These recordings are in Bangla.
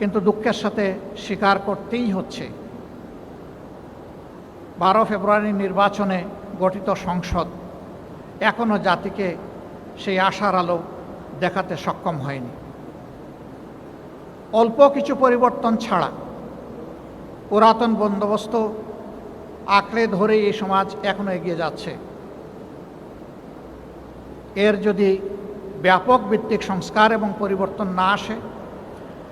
কিন্তু দুঃখের সাথে স্বীকার করতেই হচ্ছে 12 ফেব্রুয়ারি নির্বাচনে গঠিত সংসদ এখনো জাতিকে সেই আশার আলো দেখাতে সক্ষম হয়নি। অল্প কিছু পরিবর্তন ছাড়া পুরাতন বন্দোবস্ত আঁকড়ে ধরে এই সমাজ এখনো এগিয়ে যাচ্ছে। এর যদি ব্যাপক ভিত্তিক সংস্কার এবং পরিবর্তন না আসে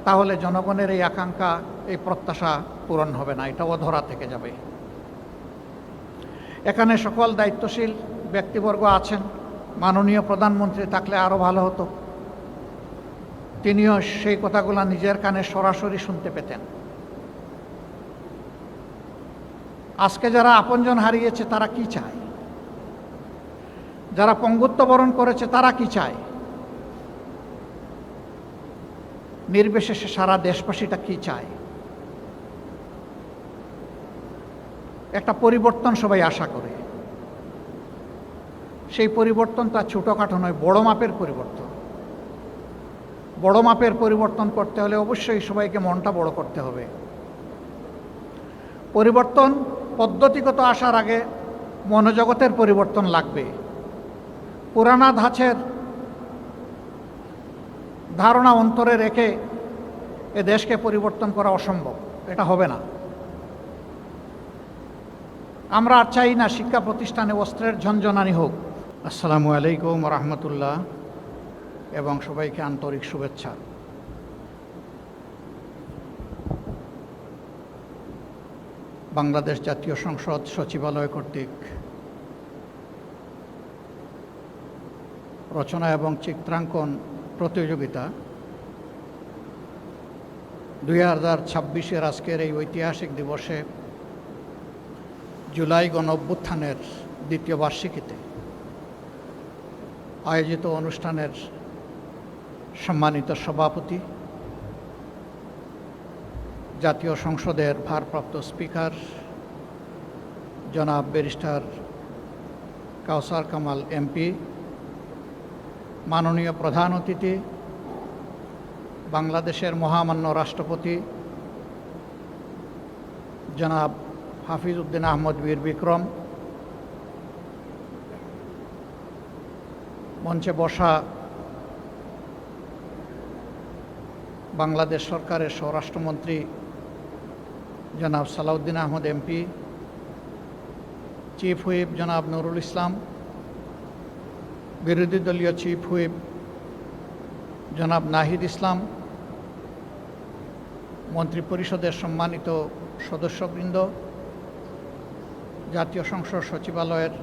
তাহলে জনগণের এই আকাঙ্ক্ষা, এই প্রত্যাশা পূরণ হবে না, এটা অধরা থেকে যাবে। এখানে সকল দায়িত্বশীল ব্যক্তিবর্গ আছেন। মাননীয় প্রধানমন্ত্রী থাকলে আরও ভালো হতো, তিনিও সেই কথাগুলো নিজের কানে সরাসরি শুনতে পেতেন। আজকে যারা আপনজন হারিয়েছে তারা কি চায়, যারা পঙ্গুত্ব বরণ করেছে তারা কি চায়, নির্বিশেষে সারা দেশবাসীটা কি চায়। একটা পরিবর্তন সবাই আশা করে। সেই পরিবর্তনটা ছোটোখাটো নয়, বড় মাপের পরিবর্তন। বড় মাপের পরিবর্তন করতে হলে অবশ্যই সবাইকে মনটা বড় করতে হবে। পরিবর্তন পদ্ধতিগত আসার আগে মনোজগতের পরিবর্তন লাগবে। পুরানা ধাঁচের ধারণা অন্তরে রেখে এ দেশকে পরিবর্তন করা অসম্ভব, এটা হবে না। আমরা আর চাই না শিক্ষা প্রতিষ্ঠানে অস্ত্রের ঝনঝনানি হোক। আসসালামু আলাইকুম রহমতুল্লাহ এবং সবাইকে আন্তরিক শুভেচ্ছা। বাংলাদেশ জাতীয় সংসদ সচিবালয় কর্তৃক রচনা এবং চিত্রাঙ্কন প্রতিযোগিতা 2026-এর আজকের এই ঐতিহাসিক দিবসে জুলাই গণঅভ্যুত্থানের দ্বিতীয় বার্ষিকীতে আয়োজিত অনুষ্ঠানের সম্মানিত সভাপতি, জাতীয় সংসদের ভারপ্রাপ্ত স্পিকার জনাব ব্যারিস্টার কাউসার কামাল এমপি, মাননীয় প্রধান অতিথি বাংলাদেশের মহামান্য রাষ্ট্রপতি জনাব হাফিজ উদ্দিন আহমদ বীর বিক্রম, মঞ্চে বসা বাংলাদেশ সরকারের স্বরাষ্ট্রমন্ত্রী জনাব Salauddin Ahmed MP, chief whip জনাব নুরুল ইসলাম, বিরোধী দলীয় চিফ হুইপ জনাব নাহিদ ইসলাম, মন্ত্রিপরিষদের সম্মানিত সদস্যবৃন্দ, জাতীয় সংসদ সচিবালয়ের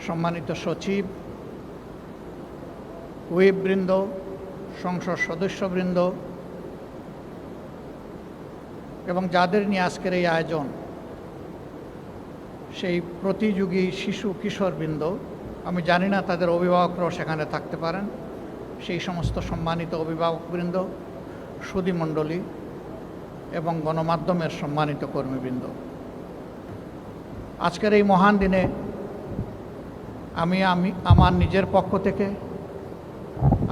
সম্মানিত সচিব, হুইপবৃন্দ, সংসদ সদস্যবৃন্দ এবং যাদের নিয়ে আজকের এই আয়োজন, সেই প্রতিযোগী শিশু কিশোরবৃন্দ, আমি জানি না তাদের অভিভাবকরাও সেখানে থাকতে পারেন, সেই সমস্ত সম্মানিত অভিভাবকবৃন্দ, সুধীমণ্ডলী এবং গণমাধ্যমের সম্মানিত কর্মীবৃন্দ, আজকের এই মহান দিনে আমি আমার নিজের পক্ষ থেকে,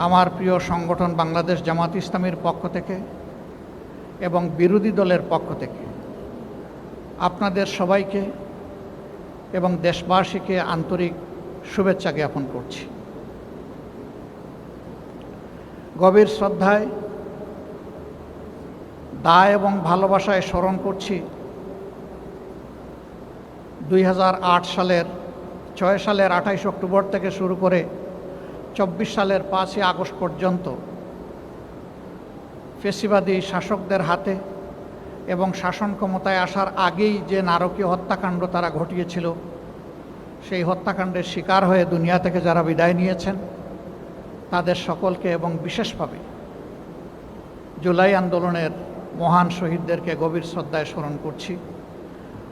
আমার প্রিয় সংগঠন বাংলাদেশ জামাত ইসলামীর পক্ষ থেকে এবং বিরোধী দলের পক্ষ থেকে আপনাদের সবাইকে এবং দেশবাসীকে আন্তরিক শুভেচ্ছা জ্ঞাপন করছি। গভীর শ্রদ্ধায়, দায় এবং ভালোবাসায় স্মরণ করছি 2008 সালের 6 সালের 28 অক্টোবর থেকে শুরু করে 24 সালের 5ই আগস্ট পর্যন্ত ফ্যাসিবাদী শাসকদের হাতে এবং শাসন ক্ষমতায় আসার আগেই যে নারকীয় হত্যাকাণ্ড তারা ঘটিয়েছিল, সেই হত্যাকাণ্ডের শিকার হয়ে দুনিয়া থেকে যারা বিদায় নিয়েছেন তাদের সকলকে এবং বিশেষভাবে জুলাই আন্দোলনের মহান শহীদদেরকে গভীর শ্রদ্ধায় স্মরণ করছি।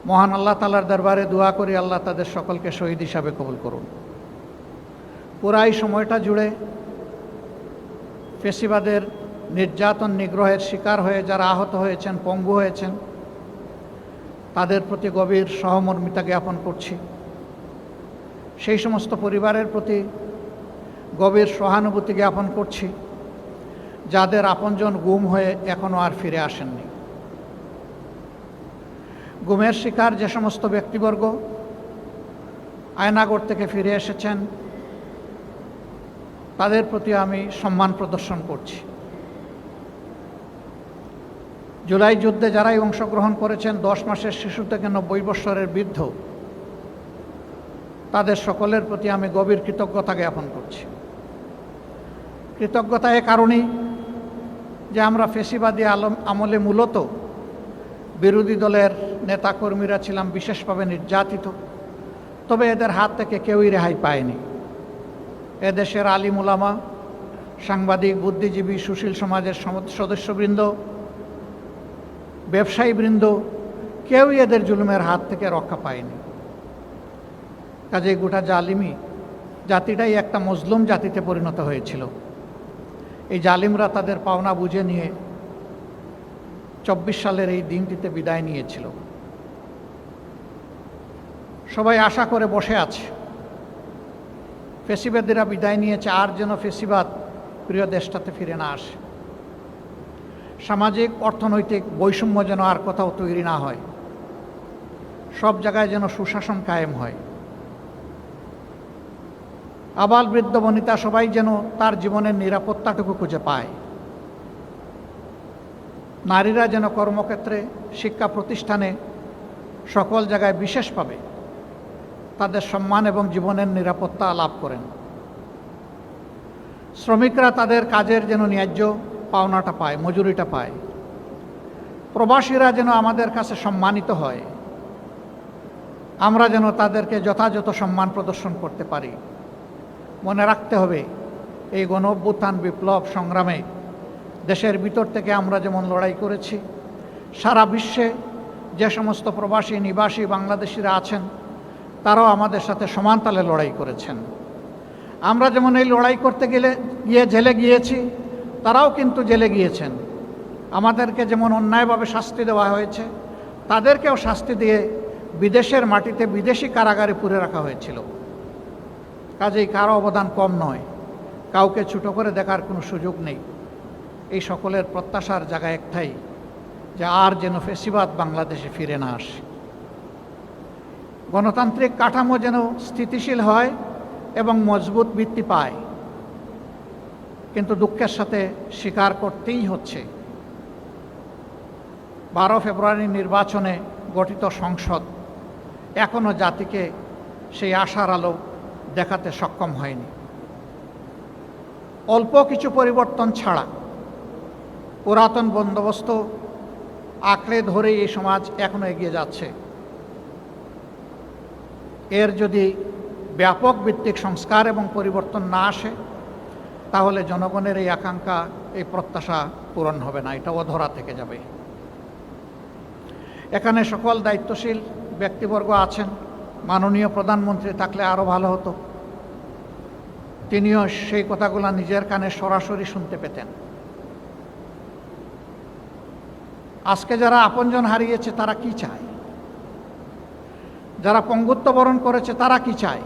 মহান আল্লাহ তাআলার দরবারে দোয়া করি আল্লাহ তাদের সকলকে শহীদ হিসাবে কবুল করুন। পুরাই সময়টা জুড়ে ফ্যাসিবাদের নির্যাতন নিগ্রহের শিকার হয়ে যারা আহত হয়েছেন, পঙ্গু হয়েছেন, তাদের প্রতি গভীর সহমর্মিতা জ্ঞাপন করছি। সেই সমস্ত পরিবারের প্রতি গভীর সহানুভূতি জ্ঞাপন করছি যাদের আপনজন গুম হয়ে এখনও আর ফিরে আসেননি। গুমের শিকার যে সমস্ত ব্যক্তিবর্গ আয়নাগর থেকে ফিরে এসেছেন, তাদের প্রতি আমি সম্মান প্রদর্শন করছি। জুলাই যুদ্ধে যারাই অংশগ্রহণ করেছেন, 10 মাসের শিশু থেকে 90 বছরের বৃদ্ধ, তাদের সকলের প্রতি আমি গভীর কৃতজ্ঞতা জ্ঞাপন করছি। কৃতজ্ঞতা এ কারণেই যে আমরা ফেসিবাদী আমলে মূলত বিরোধী দলের নেতাকর্মীরা ছিলাম বিশেষভাবে নির্যাতিত, তবে এদের হাত থেকে কেউই রেহাই পায়নি। এদেশের আলিম উলামা, সাংবাদিক, বুদ্ধিজীবী, সুশীল সমাজের সদস্যবৃন্দ, ব্যবসায়ীবৃন্দ, কেউই এদের জুলুমের হাত থেকে রক্ষা পায়নি। কাজেই গোটা জালিমি জাতিটাই একটা মজলুম জাতিতে পরিণত হয়েছিল। এই জালিমরা তাদের পাওনা বুঝে নিয়ে 24 সালের এই দিনটিতে বিদায় নিয়েছিল। সবাই আশা করে বসে আছে, ফেসিবাদীরা বিদায় নিয়েছে, আর যেন ফেসিবাদ প্রিয় দেশটাতে ফিরে না আসে। সামাজিক অর্থনৈতিক বৈষম্য যেন আর কোথাও তৈরি না হয়, সব জায়গায় যেন সুশাসন কায়েম হয়। আবাল বৃদ্ধ বনিতা সবাই যেন তার জীবনের নিরাপত্তাটুকু খুঁজে পায়। নারীরা যেন কর্মক্ষেত্রে, শিক্ষা প্রতিষ্ঠানে, সকল জায়গায় বিশেষভাবে তাদের সম্মান এবং জীবনের নিরাপত্তা লাভ করেন। শ্রমিকরা তাদের কাজের যেন ন্যায্য পাওনাটা পায়, মজুরিটা পায়। প্রবাসীরা যেন আমাদের কাছে সম্মানিত হয়, আমরা যেন তাদেরকে যথাযথ সম্মান প্রদর্শন করতে পারি। মনে রাখতে হবে, এই গণ-অভ্যুত্থান বিপ্লব সংগ্রামে দেশের ভিতর থেকে আমরা যেমন লড়াই করেছি, সারা বিশ্বে যে সমস্ত প্রবাসী নিবাসী বাংলাদেশিরা আছেন, তারাও আমাদের সাথে সমান তালে লড়াই করেছেন। আমরা যেমন এই লড়াই করতে গিয়ে জেলে গিয়েছি, তারাও কিন্তু জেলে গিয়েছেন। আমাদেরকে যেমন অন্যায়ভাবে শাস্তি দেওয়া হয়েছে, তাদেরকেও শাস্তি দিয়ে বিদেশের মাটিতে বিদেশি কারাগারে পুরে রাখা হয়েছিল। কাজেই কারো অবদান কম নয়, কাউকে ছোট করে দেখার কোনো সুযোগ নেই। এই সকলের প্রত্যাশার জায়গা একটাই, যে আর যেন ফেসিবাদ বাংলাদেশে ফিরে না আসে। গণতান্ত্রিক কাঠামো যেন স্থিতিশীল হয় এবং মজবুত ভিত্তি পায়। কিন্তু দুঃখের সাথে স্বীকার করতেই হচ্ছে, 12 ফেব্রুয়ারি নির্বাচনে গঠিত সংসদ এখনও জাতিকে সেই আশার আলো দেখাতে সক্ষম হয়নি। অল্প কিছু পরিবর্তন ছাড়া পুরাতন বন্দোবস্ত আঁকড়ে ধরে এই সমাজ এখনো এগিয়ে যাচ্ছে। এর যদি ব্যাপক ভিত্তিক সংস্কার এবং পরিবর্তন না আসে, তাহলে জনগণের এই আকাঙ্ক্ষা, এই প্রত্যাশা পূরণ হবে না, এটা অধরা থেকে যাবে। এখানে সকল দায়িত্বশীল ব্যক্তিবর্গ আছেন। মাননীয় প্রধানমন্ত্রী থাকলে আরও ভালো হতো, তিনিও সেই কথাগুলো নিজের কানে সরাসরি শুনতে পেতেন। আজকে যারা আপনজন হারিয়েছে তারা কি চায়, যারা পঙ্গুত্ব বরণ করেছে তারা কি চায়,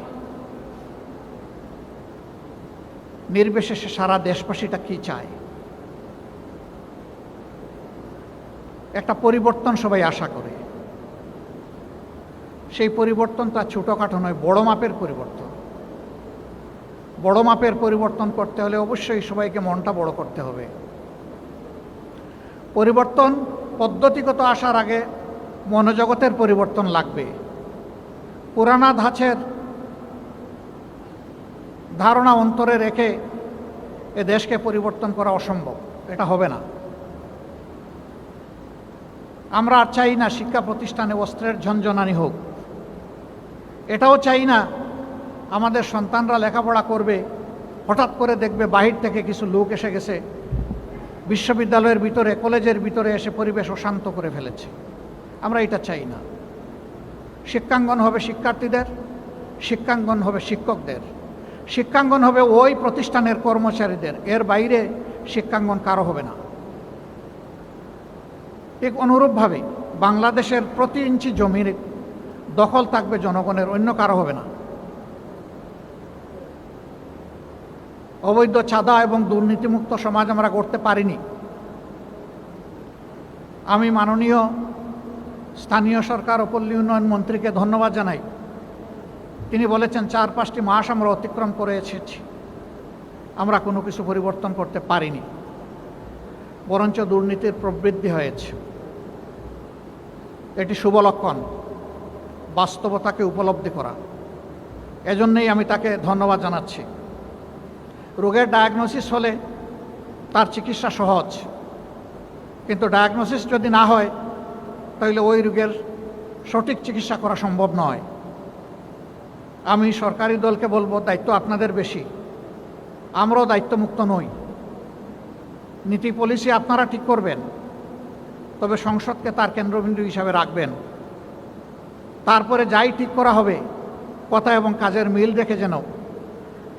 নির্বিশেষে সারা দেশবাসীটা কি চায়। একটা পরিবর্তন সবাই আশা করে। সেই পরিবর্তনটা ছোটোখাটো নয়, বড় মাপের পরিবর্তন। বড় মাপের পরিবর্তন করতে হলে অবশ্যই সবাইকে মনটা বড় করতে হবে। পরিবর্তন পদ্ধতিগত আসার আগে মনোজগতের পরিবর্তন লাগবে। পুরানা ধাঁচের ধারণা অন্তরে রেখে এ দেশকে পরিবর্তন করা অসম্ভব, এটা হবে না। আমরা আর চাই না শিক্ষা প্রতিষ্ঠানে অস্ত্রের ঝনঝনানি হোক, এটাও চাই না আমাদের সন্তানরা লেখাপড়া করবে, হঠাৎ করে দেখবে বাহির থেকে কিছু লোক এসে গেছে, বিশ্ববিদ্যালয়ের ভিতরে, কলেজের ভিতরে এসে পরিবেশ অশান্ত করে ফেলেছে। আমরা এটা চাই না। শিক্ষাঙ্গন হবে শিক্ষার্থীদের, শিক্ষাঙ্গন হবে শিক্ষকদের, শিক্ষাঙ্গন হবে ওই প্রতিষ্ঠানের কর্মচারীদের, এর বাইরে শিক্ষাঙ্গন কারো হবে না। ঠিক অনুরূপভাবে বাংলাদেশের প্রতি ইঞ্চি জমির দখল থাকবে জনগণের, অন্য কারো হবে না। অবৈধ চাঁদা এবং দুর্নীতিমুক্ত সমাজ আমরা করতে পারিনি। আমি মাননীয় স্থানীয় সরকার ও পল্লী উন্নয়ন মন্ত্রীকে ধন্যবাদ জানাই। তিনি বলেছেন 4-5টি মাস আমরা অতিক্রম করে এসেছি, আমরা কোনো কিছু পরিবর্তন করতে পারিনি, বরঞ্চ দুর্নীতির প্রবৃদ্ধি হয়েছে। এটি শুভ লক্ষণ, বাস্তবতাকে উপলব্ধি করা। এজন্যই আমি তাকে ধন্যবাদ জানাচ্ছি। রোগের ডায়াগনোসিস হলে তার চিকিৎসা সহজ, কিন্তু ডায়াগনোসিস যদি না হয় তাহলে ওই রোগের সঠিক চিকিৎসা করা সম্ভব নয়। আমি সরকারি দলকে বলবো, দায়িত্ব আপনাদের বেশি, আমরাও দায়িত্বমুক্ত নই। নীতি পলিসি আপনারা ঠিক করবেন, তবে সংসদকে তার কেন্দ্রবিন্দু হিসাবে রাখবেন। তারপরে যাই ঠিক করা হবে কথা এবং কাজের মিল রেখে যেন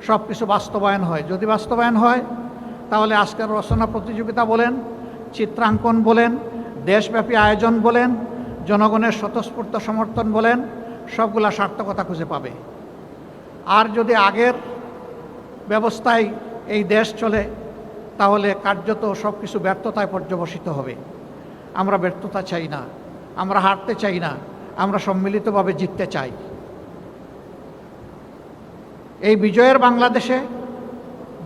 সব কিছু বাস্তবায়ন হয়। যদি বাস্তবায়ন হয় তাহলে আজকের রচনা প্রতিযোগিতা বলেন, চিত্রাঙ্কন বলেন, দেশব্যাপী আয়োজন বলেন, জনগণের স্বতঃস্ফূর্ত সমর্থন বলেন, সবগুলা সার্থকতা খুঁজে পাবে। আর যদি আগের ব্যবস্থায় এই দেশ চলে তাহলে কার্যত সব কিছু ব্যর্থতায় পর্যবসিত হবে। আমরা ব্যর্থতা চাই না, আমরা হারতে চাই না, আমরা সম্মিলিতভাবে জিততে চাই। এই বিজয়ের বাংলাদেশে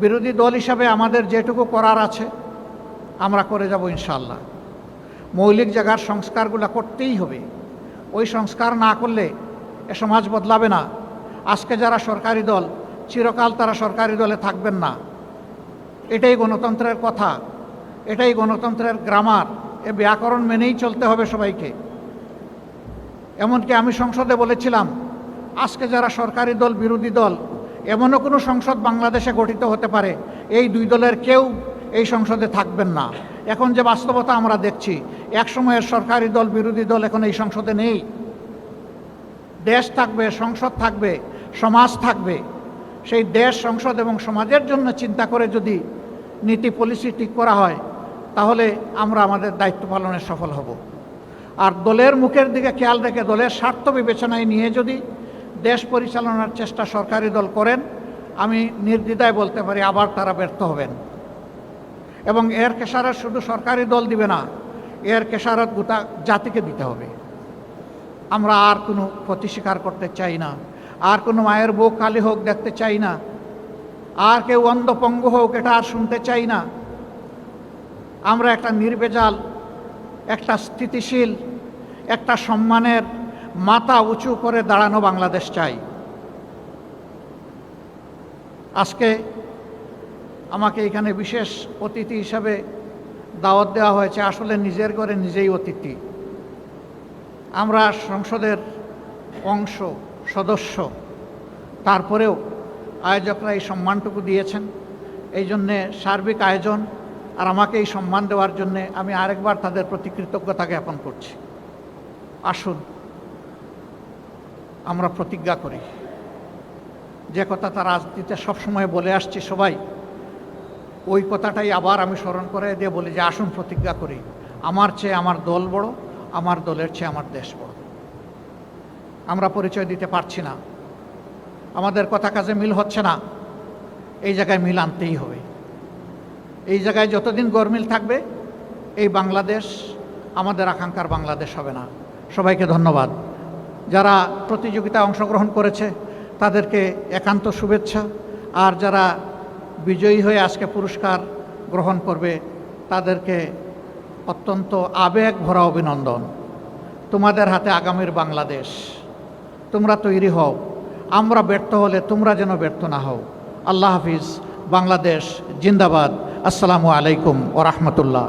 বিরোধী দল হিসাবে আমাদের যেটুকু করার আছে আমরা করে যাব ইনশাআল্লাহ। মৌলিক জায়গার সংস্কারগুলো করতেই হবে। ওই সংস্কার না করলে এ সমাজ বদলাবে না। আজকে যারা সরকারি দল, চিরকাল তারা সরকারি দলে থাকবেন না। এটাই গণতন্ত্রের কথা, এটাই গণতন্ত্রের গ্রামার। এ ব্যাকরণ মেনেই চলতে হবে সবাইকে। এমনকি আমি সংসদে বলেছিলাম, আজকে যারা সরকারি দল, বিরোধী দল, এমনও কোনো সংসদ বাংলাদেশে গঠিত হতে পারে এই দুই দলের কেউ এই সংসদে থাকবেন না। এখন যে বাস্তবতা আমরা দেখছি, এক সময়ের সরকারি দল, বিরোধী দল এখন এই সংসদে নেই। দেশ থাকবে, সংসদ থাকবে, সমাজ থাকবে। সেই দেশ, সংসদ এবং সমাজের জন্য চিন্তা করে যদি নীতি পলিসি ঠিক করা হয় তাহলে আমরা আমাদের দায়িত্ব পালনে সফল হব। আর দলের মুখের দিকে খেয়াল রেখে দলের স্বার্থ বিবেচনায় নিয়ে যদি দেশ পরিচালনার চেষ্টা সরকারি দল করেন, আমি নির্দ্বিধায় বলতে পারি আবার তারা ব্যর্থ হবেন। এবং এর খেসারত শুধু সরকারি দল দিবে না, এর খেসারত গোটা জাতিকে দিতে হবে। আমরা আর কোনো ক্ষতি স্বীকার করতে চাই না, আর কোনো মায়ের বুক খালি হোক দেখতে চাই না, আর কেউ অন্ধ পঙ্গু হোক এটা আর শুনতে চাই না। আমরা একটা নির্ভেজাল, একটা স্থিতিশীল, একটা সম্মানের মাথা উঁচু করে দাঁড়ানো বাংলাদেশ চাই। আজকে আমাকে এখানে বিশেষ অতিথি হিসাবে দাওয়াত দেওয়া হয়েছে। আসলে নিজের ঘরে নিজেই অতিথি। আমরা সংসদের অংশ, সদস্য, তারপরেও আয়োজকরা এই সম্মানটুকু দিয়েছেন। এই জন্যে সার্বিক আয়োজন আর আমাকে এই সম্মান দেওয়ার জন্যে আমি আরেকবার তাদের প্রতি কৃতজ্ঞতা জ্ঞাপন করছি। আসুন আমরা প্রতিজ্ঞা করি, যে কথাটা রাজনীতিতে সবসময় বলে আসছি সবাই, ওই কথাটাই আবার আমি স্মরণ করে দিয়ে বলি যে আসুন প্রতিজ্ঞা করি, আমার চেয়ে আমার দল বড়, আমার দলের চেয়ে আমার দেশ বড়। আমরা পরিচয় দিতে পারছি না, আমাদের কথা কাজে মিল হচ্ছে না, এই জায়গায় মিল আনতেই হবে। এই জায়গায় যতদিন গরমিল থাকবে এই বাংলাদেশ আমাদের আকাঙ্ক্ষার বাংলাদেশ হবে না। সবাইকে ধন্যবাদ। যারা প্রতিযোগিতায় অংশগ্রহণ করেছে তাদেরকে একান্ত শুভেচ্ছা, আর যারা বিজয়ী হয়ে আজকে পুরস্কার গ্রহণ করবে তাদেরকে অত্যন্ত আবেগ ভরা অভিনন্দন। তোমাদের হাতে আগামীর বাংলাদেশ, তোমরা তৈরি হও। আমরা ব্যর্থ হলে তোমরা যেন ব্যর্থ না হও। আল্লাহ হাফিজ। বাংলাদেশ জিন্দাবাদ। আসসালামু আলাইকুম ওয়া রাহমাতুল্লাহ।